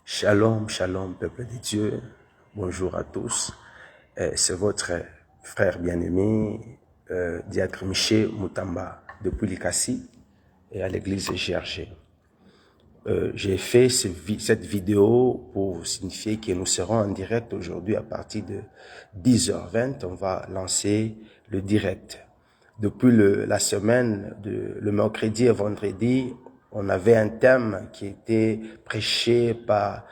Shalom, shalom, peuple de Dieu. Bonjour à tous. C'est votre frère bien-aimé, Diacre Miché Moutamba, depuis Likassi et à l'église GRG. J'ai fait cette vidéo pour signifier que nous serons en direct aujourd'hui à partir de 10h20. On va lancer le direct. Depuis la semaine, le mercredi et vendredi, on avait un thème qui était prêché par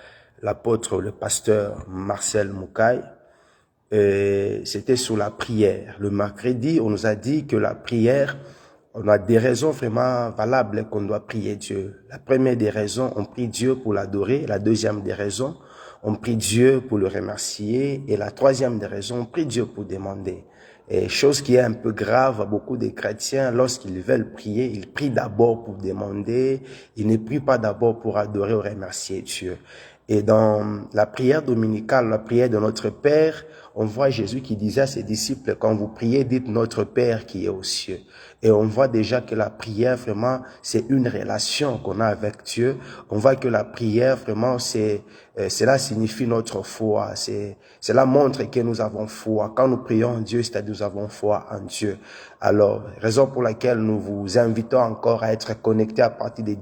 l'apôtre, le pasteur Marcel Moukaï. C'était sur la prière. Le mercredi, on nous a dit que la prière, on a des raisons vraiment valables qu'on doit prier Dieu. La première des raisons, on prie Dieu pour l'adorer. La deuxième des raisons, on prie Dieu pour le remercier. Et la troisième des raisons, on prie Dieu pour demander. Et chose qui est un peu grave à beaucoup de chrétiens, lorsqu'ils veulent prier, ils prient d'abord pour demander, ils ne prient pas d'abord pour adorer ou remercier Dieu. Et dans la prière dominicale, la prière de notre Père, on voit Jésus qui disait à ses disciples, quand vous priez, dites notre Père qui est aux cieux. Et on voit déjà que la prière, vraiment, c'est une relation qu'on a avec Dieu. On voit que la prière, vraiment, cela signifie notre foi. Cela montre que nous avons foi. Quand nous prions en Dieu, c'est-à-dire nous avons foi en Dieu. Alors, raison pour laquelle nous vous invitons encore à être connectés à partir de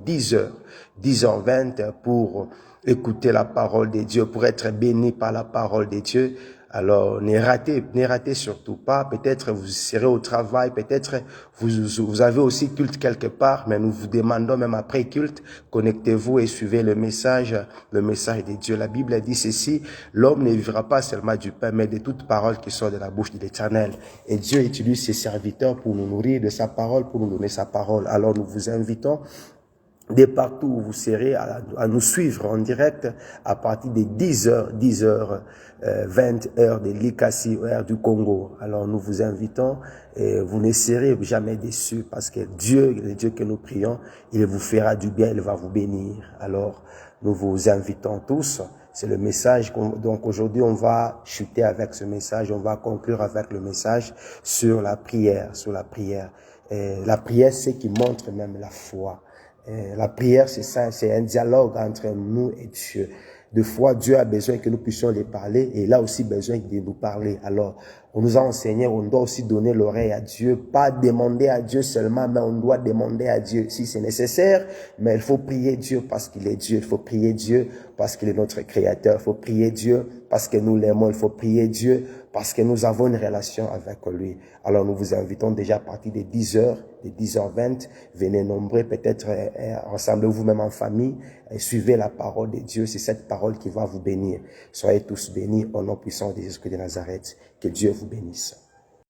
10h20 pour écouter la parole de Dieu, pour être béni par la parole de Dieu. Alors, ne ratez surtout pas. Peut-être vous serez au travail, peut-être vous avez aussi culte quelque part, mais nous vous demandons même après culte, connectez-vous et suivez le message de Dieu. La Bible dit ceci, l'homme ne vivra pas seulement du pain, mais de toute parole qui sort de la bouche de l'Éternel. Et Dieu utilise ses serviteurs pour nous nourrir de sa parole, pour nous donner sa parole. Alors, nous vous invitons de partout où vous serez à nous suivre en direct à partir de 10h, 20 heures de Likassi, heure du Congo. Alors nous vous invitons et vous ne serez jamais déçus parce que Dieu, le Dieu que nous prions, il vous fera du bien, il va vous bénir. Alors nous vous invitons tous. C'est le message. Donc aujourd'hui, on va chuter avec ce message. On va conclure avec le message sur la prière, Et la prière, c'est qui montre même la foi. La prière, c'est ça, c'est un dialogue entre nous et Dieu. De fois, Dieu a besoin que nous puissions lui parler et il a aussi besoin de nous parler. Alors, on nous a enseigné, on doit aussi donner l'oreille à Dieu, pas demander à Dieu seulement, mais on doit demander à Dieu si c'est nécessaire. Mais il faut prier Dieu parce qu'il est Dieu, il faut prier Dieu parce qu'il est notre Créateur, il faut prier Dieu parce que nous l'aimons, il faut prier Dieu parce que nous avons une relation avec lui. Alors nous vous invitons déjà à partir de 10h, de 10h20, venez nombreux, peut-être rassemblez-vous même en famille, et suivez la parole de Dieu, c'est cette parole qui va vous bénir. Soyez tous bénis au nom puissant de Jésus de Nazareth. Que Dieu vous bénisse.